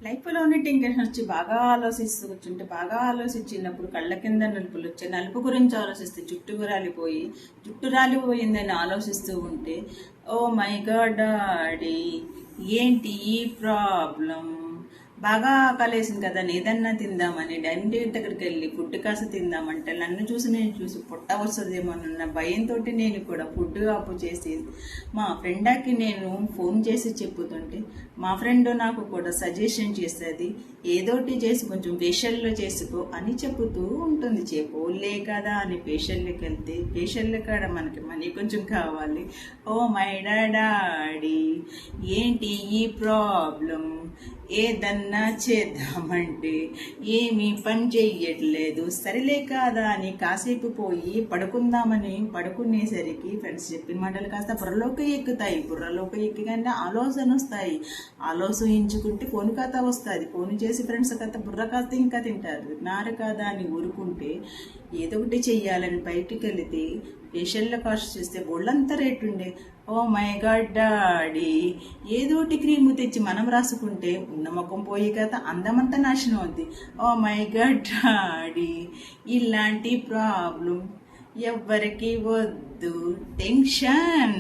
లైఫ్లోని tension వచ్చి బాగా ఆలోచిస్తూ కూర్చుంటే బాగా ఆలోచించినప్పుడు కళ్ళ కింద నలుపులు వచ్చే నలుపు గురించి ఆలోచిస్తే జుట్టు రాలిపోయిందని ఆలోచిస్తూ ఉంటే ఓ మై గాడ్ డాడీ ఏంటి ఈ ప్రాబ్లం బాగా ఆకలేసింది కదా ఏదన్నా తిందామని డైనింగ్ దగ్గరికి వెళ్ళి ఫుడ్ కాస్త తిందామంటే నన్ను చూసి పొట్ట వస్తుందేమోనన్న భయంతో నేను కూడా ఫుడ్ ఆపు చేసి మా ఫ్రెండ్కి నేను ఫోన్ చేసి చెప్పుతుంటే మా ఫ్రెండ్ నాకు కూడా సజెషన్ చేసేది ఏదోటి చేసి కొంచెం ఫేషియల్లో చేసుకో అని చెబుతూ ఉంటుంది. చెప్పులే కదా అని ఫేషియల్కి వెళ్తే ఫేషియల్ కాడ మనకి మనీ కొంచెం కావాలి. ఓ మై డాడీ ఏంటి ఈ ప్రాబ్లం ఏదన్నా చేద్దామంటే ఏమీ పని చెయ్యట్లేదు. సరిలే కాదా అని కాసేపు పోయి పడుకుందామని పడుకునేసరికి ఫ్రెండ్స్ చెప్పిన మాటలు కాస్త బుర్రలోకి ఎక్కుతాయి. బుర్రలోకి ఎక్కగానే ఆలోచన వస్తాయి. ఆలోచించుకుంటే ఫోన్ ఖాతా వస్తుంది. ఫోన్ చేసి ఫ్రెండ్స్ కాస్త బుర్ర కాస్త ఇంకా తింటారు. నారు కాదా అని ఊరుకుంటే ఏదో ఒకటి చెయ్యాలని బయటికి వెళితే ఫేషియల్లో కాస్ట్ చేస్తే ఒళ్ళంతా రేటు ఉండే. ఓ మై గాడ్ డాడీ ఏదోటి క్రీము తెచ్చి మనం రాసుకుంటే ఉన్న ముఖం పోయి కదా అందమంతా నాశనం అవుద్ది. ఓ మై గాడ్ డాడీ ఇలాంటి ప్రాబ్లం ఎవ్వరికి వద్దు. టెన్షన్